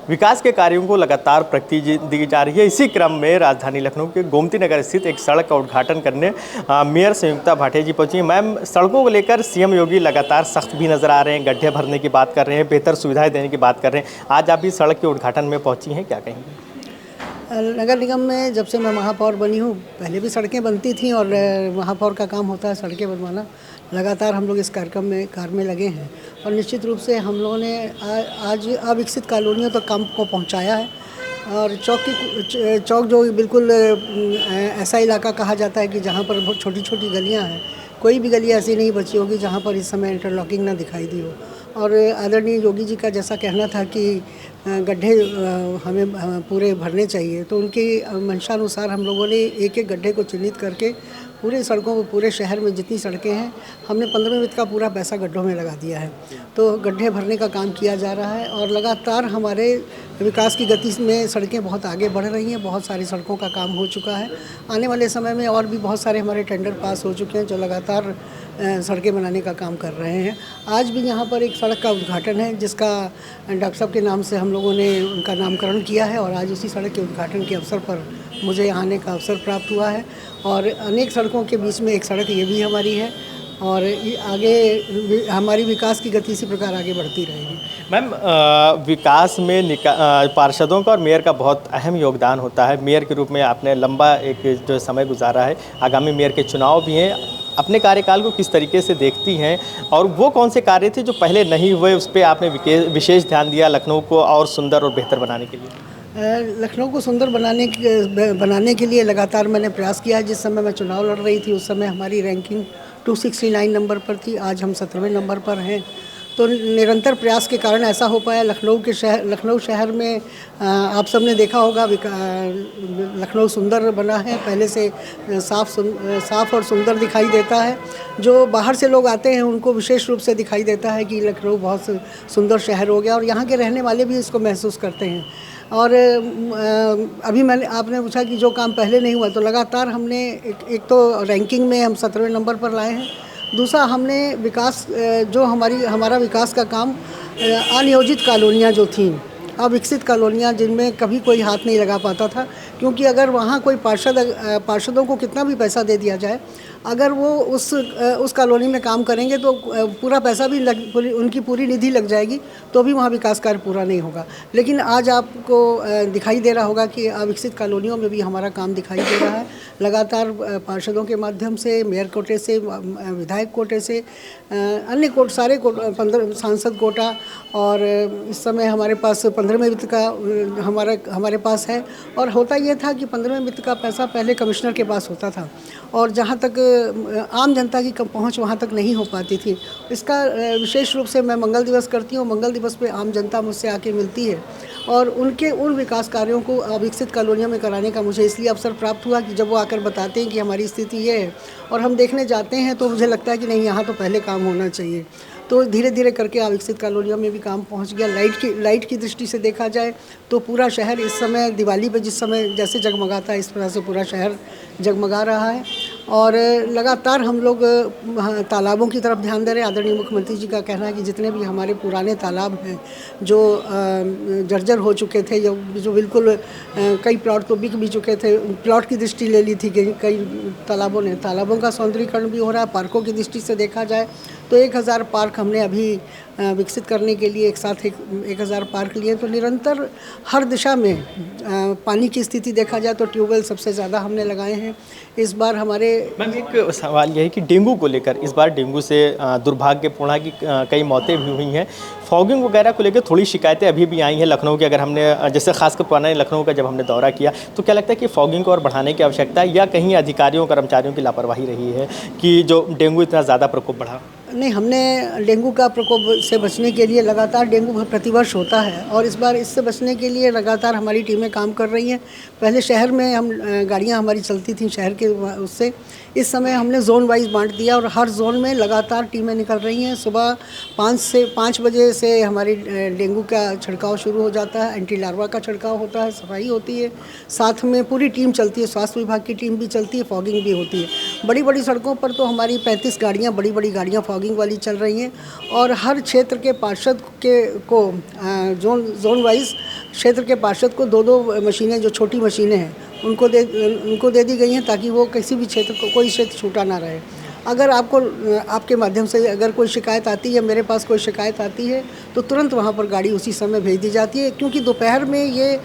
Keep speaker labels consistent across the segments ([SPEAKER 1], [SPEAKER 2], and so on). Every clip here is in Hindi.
[SPEAKER 1] विकास के कार्यों को लगातार प्रगति दी जा रही है। इसी क्रम में राजधानी लखनऊ के गोमती नगर स्थित एक सड़क का उद्घाटन करने मेयर संयुक्ता भाटिया जी पहुंची हैं। मैम, सड़कों को लेकर सीएम योगी लगातार सख्त भी नजर आ रहे हैं, गड्ढे भरने की बात कर रहे हैं, बेहतर सुविधाएं देने की बात कर रहे हैं। आज आप भी सड़क के उद्घाटन में पहुंची हैं, क्या कहेंगे?
[SPEAKER 2] नगर निगम में जब से मैं महापौर बनी हूँ, पहले भी सड़कें बनती थी और महापौर का काम होता है सड़कें बनवाना। लगातार हम लोग इस कार्यक्रम में कार्य में लगे हैं और निश्चित रूप से हम लोगों ने आज अविकसित कॉलोनियों तक काम को पहुँचाया है। और चौक जो बिल्कुल ऐसा इलाका कहा जाता है कि जहाँ पर बहुत छोटी छोटी गलियाँ हैं, कोई भी गली ऐसी नहीं बची होगी जहाँ पर इस समय इंटरलॉकिंग ना दिखाई दी हो। और आदरणीय योगी जी का जैसा कहना था कि गड्ढे हमें पूरे भरने चाहिए, तो उनकी मंशानुसार हम लोगों ने एक एक गड्ढे को चिन्हित करके पूरे सड़कों में, पूरे शहर में जितनी सड़कें हैं, हमने 15 वित्त का पूरा पैसा गड्ढों में लगा दिया है। तो गड्ढे भरने का काम किया जा रहा है और लगातार हमारे विकास की गति में सड़कें बहुत आगे बढ़ रही हैं। बहुत सारी सड़कों का काम हो चुका है। आने वाले समय में और भी बहुत सारे हमारे टेंडर पास हो चुके हैं जो लगातार सड़कें बनाने का काम कर रहे हैं। आज भी यहाँ पर एक सड़क का उद्घाटन है जिसका डॉक्टर साहब के नाम से हम लोगों ने उनका नामकरण किया है और आज उसी सड़क के उद्घाटन के अवसर पर मुझे आने का अवसर प्राप्त हुआ है। और अनेक सड़कों के बीच में एक सड़क ये भी हमारी है और आगे हमारी विकास की गति इसी प्रकार आगे बढ़ती रहेगी।
[SPEAKER 1] मैम, विकास में पार्षदों का और मेयर का बहुत अहम योगदान होता है। मेयर के रूप में आपने लंबा एक जो समय गुजारा है, आगामी मेयर के चुनाव भी हैं, अपने कार्यकाल को किस तरीके से देखती हैं और वो कौन से कार्य थे जो पहले नहीं हुए, उस पर आपने विशेष ध्यान दिया लखनऊ को और सुंदर और बेहतर बनाने के लिए?
[SPEAKER 2] लखनऊ को सुंदर बनाने के लिए लगातार मैंने प्रयास किया है। जिस समय मैं चुनाव लड़ रही थी उस समय हमारी रैंकिंग 269 नंबर पर थी, आज हम 17वें नंबर पर हैं। तो निरंतर प्रयास के कारण ऐसा हो पाया। लखनऊ शहर में आप सबने देखा होगा लखनऊ सुंदर बना है, पहले से साफ और सुंदर दिखाई देता है। जो बाहर से लोग आते हैं उनको विशेष रूप से दिखाई देता है कि लखनऊ बहुत सुंदर शहर हो गया और यहाँ के रहने वाले भी इसको महसूस करते हैं। और अभी आपने पूछा कि जो काम पहले नहीं हुआ, तो लगातार हमने एक तो रैंकिंग में हम 17वें नंबर पर लाए हैं। दूसरा, हमने विकास जो हमारा विकास का काम अनियोजित कॉलोनियाँ जो थीं, अविकसित कॉलोनियाँ जिनमें कभी कोई हाथ नहीं लगा पाता था, क्योंकि अगर वहाँ कोई पार्षदों को कितना भी पैसा दे दिया जाए, अगर वो उस कॉलोनी में काम करेंगे तो पूरा पैसा भी उनकी पूरी निधि लग जाएगी तो भी वहाँ विकास कार्य पूरा नहीं होगा। लेकिन आज आपको दिखाई दे रहा होगा कि अविकसित कॉलोनियों में भी हमारा काम दिखाई दे रहा है। लगातार पार्षदों के माध्यम से, मेयर कोटे से, विधायक कोटे से, अन्य सारे 15 सांसद कोटा, और इस समय हमारे पास 15वें वित्त का हमारे पास है। और होता ये था कि 15वें वित्त का पैसा पहले कमिश्नर के पास होता था और जहाँ तक आम जनता की पहुँच वहाँ तक नहीं हो पाती थी। इसका विशेष रूप से मैं मंगल दिवस करती हूँ। मंगल दिवस पे आम जनता मुझसे आके मिलती है और उन विकास कार्यों को अविकसित कॉलोनियों में कराने का मुझे इसलिए अवसर प्राप्त हुआ कि जब वो आकर बताते हैं कि हमारी स्थिति ये है और हम देखने जाते हैं तो मुझे लगता है कि नहीं, यहाँ तो पहले काम होना चाहिए। तो धीरे धीरे करके अविकसित कॉलोनियों में भी काम पहुंच गया। लाइट की दृष्टि से देखा जाए तो पूरा शहर इस समय दिवाली पे जिस समय जैसे जगमगाता है, इस तरह से पूरा शहर जगमगा रहा है। और लगातार हम लोग तालाबों की तरफ ध्यान दे रहे हैं। आदरणीय मुख्यमंत्री जी का कहना है कि जितने भी हमारे पुराने तालाब हैं जो जर्जर हो चुके थे, जो बिल्कुल कई प्लॉट तो बिक भी चुके थे, प्लॉट की दृष्टि ले ली थी कई तालाबों का सौंदर्यीकरण भी हो रहा है। पार्कों की दृष्टि से देखा जाए तो 1000 पार्क हमने अभी विकसित करने के लिए एक साथ 1000 पार्क लिए। तो निरंतर हर दिशा में पानी की स्थिति देखा जाए तो ट्यूबवेल सबसे ज़्यादा हमने लगाए हैं। इस बार हमारे
[SPEAKER 1] मैम, एक सवाल यह है कि डेंगू को लेकर इस बार डेंगू से दुर्भाग्यपूर्ण है कि कई मौतें भी हुई हैं। फॉगिंग वगैरह को लेकर थोड़ी शिकायतें अभी भी आई हैं लखनऊ की। अगर हमने जैसे खासकर पुराने लखनऊ का जब हमने दौरा किया तो क्या लगता है कि फॉगिंग को और बढ़ाने की आवश्यकता है या कहीं अधिकारियों कर्मचारियों की लापरवाही रही है कि जो डेंगू इतना ज़्यादा प्रकोप बढ़ा?
[SPEAKER 2] नहीं, हमने डेंगू का प्रकोप से बचने के लिए लगातार, डेंगू प्रतिवर्ष होता है और इस बार इससे बचने के लिए लगातार हमारी टीमें काम कर रही हैं। पहले शहर में गाड़ियां हमारी चलती थी शहर के उससे, इस समय हमने जोन वाइज बांट दिया और हर जोन में लगातार टीमें निकल रही हैं। सुबह 5 बजे से हमारी डेंगू का छिड़काव शुरू हो जाता है, एंटी लार्वा का छिड़काव होता है, सफाई होती है, साथ में पूरी टीम चलती है, स्वास्थ्य विभाग की टीम भी चलती है, फॉगिंग भी होती है। बड़ी बड़ी सड़कों पर तो हमारी 35 गाड़ियाँ, बड़ी बड़ी गाड़ियाँ फॉगिंग वाली चल रही हैं और हर क्षेत्र के पार्षद को जोन वाइज क्षेत्र के पार्षद को 2-2 मशीनें, जो छोटी मशीनें हैं उनको दे दी गई हैं, ताकि वो किसी भी क्षेत्र को, कोई क्षेत्र छूटा ना रहे। अगर आपके माध्यम से अगर कोई शिकायत आती है, मेरे पास कोई शिकायत आती है, तो तुरंत वहाँ पर गाड़ी उसी समय भेज दी जाती है, क्योंकि दोपहर में ये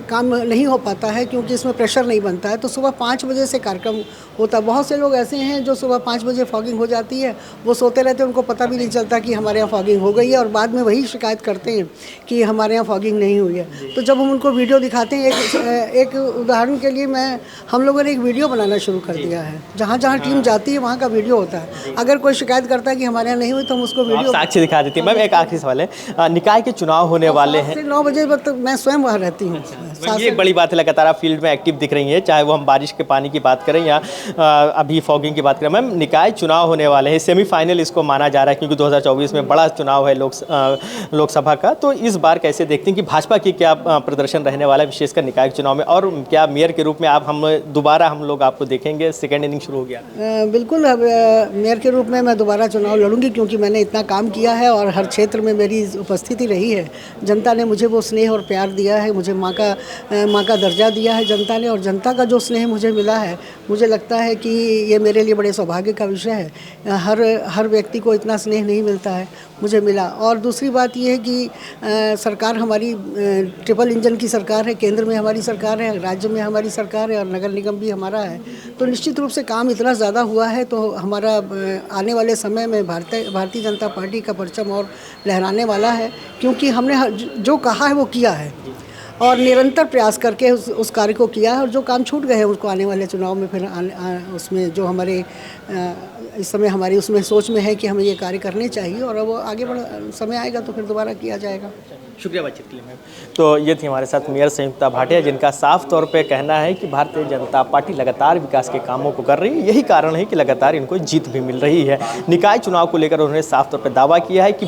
[SPEAKER 2] काम नहीं हो पाता है, क्योंकि इसमें प्रेशर नहीं बनता है। तो सुबह 5 बजे से कार्यक्रम होता है। बहुत से लोग ऐसे हैं जो सुबह 5 बजे फॉगिंग हो जाती है, वो सोते रहते हैं, उनको पता भी नहीं चलता कि हमारे यहाँ फॉगिंग हो गई है, और बाद में वही शिकायत करते हैं कि हमारे यहाँ फॉगिंग नहीं हुई है। तो जब हम उनको वीडियो दिखाते हैं, एक उदाहरण के लिए हम लोगों ने एक वीडियो बनाना शुरू कर दिया है, जहाँ जहाँ टीम जाती है वहाँ का वीडियो होता है। अगर कोई शिकायत करता है कि हमारे यहाँ नहीं हुई, तो हम उसको वीडियो
[SPEAKER 1] साक्षी दिखा देती है। मैम, एक आखिरी सवाल है, निकाय के चुनाव होने वाले हैं,
[SPEAKER 2] 9 बजे तक मैं स्वयं वहाँ रहती हूँ।
[SPEAKER 1] ये एक बड़ी बात है, लगातार आप फील्ड में एक्टिव दिख रही हैं, चाहे वो हम बारिश के पानी की बात करें या अभी फॉगिंग की बात करें। मैम, निकाय चुनाव होने वाले हैं, सेमीफाइनल इसको माना जा रहा है, क्योंकि 2024 में बड़ा चुनाव है लोकसभा का। तो इस बार कैसे देखते हैं कि भाजपा की क्या प्रदर्शन रहने वाला है, विशेषकर निकाय के चुनाव में, और क्या मेयर के रूप में दोबारा हम लोग आपको देखेंगे? सेकेंड इनिंग शुरू हो गया।
[SPEAKER 2] बिल्कुल, अब मेयर के रूप में मैं दोबारा चुनाव लड़ूंगी, क्योंकि मैंने इतना काम किया है और हर क्षेत्र में मेरी उपस्थिति रही है। जनता ने मुझे वो स्नेह और प्यार दिया है, मुझे माँ का दर्जा दिया है जनता ने, और जनता का जो स्नेह मुझे मिला है, मुझे लगता है कि ये मेरे लिए बड़े सौभाग्य का विषय है। हर व्यक्ति को इतना स्नेह नहीं मिलता है, मुझे मिला। और दूसरी बात ये है कि सरकार हमारी ट्रिपल इंजन की सरकार है, केंद्र में हमारी सरकार है, राज्य में हमारी सरकार है, और नगर निगम भी हमारा है। तो निश्चित रूप से काम इतना ज़्यादा हुआ है, तो हमारा आने वाले समय में भारतीय जनता पार्टी का परचम और लहराने वाला है, क्योंकि हमने जो कहा है वो किया है, और निरंतर प्रयास करके उस कार्य को किया है। और जो काम छूट गए हैं उसको आने वाले चुनाव में फिर उसमें जो हमारे इस समय हमारी उसमें सोच में है कि हमें ये कार्य करने चाहिए, और अब आगे समय आएगा तो फिर दोबारा किया जाएगा।
[SPEAKER 1] शुक्रिया बातचीत के लिए मैम। तो ये थी हमारे साथ मेयर संयुक्ता भाटिया, जिनका साफ तौर पे कहना है कि भारतीय जनता पार्टी लगातार विकास के कामों को कर रही है, यही कारण है कि लगातार इनको जीत भी मिल रही है। निकाय चुनाव को लेकर उन्होंने साफ तौर पे दावा किया है कि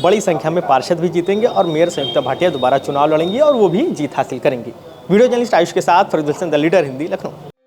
[SPEAKER 1] बड़ी संख्या में पार्षद भी जीतेंगे और मेयर संयुक्ता भाटिया दोबारा चुनाव लड़ेंगी और वो भी जीत हासिल करेंगी। वीडियो जर्नलिस्ट आयुष के साथ फरीद हुसैन, द लीडर हिंदी, लखनऊ।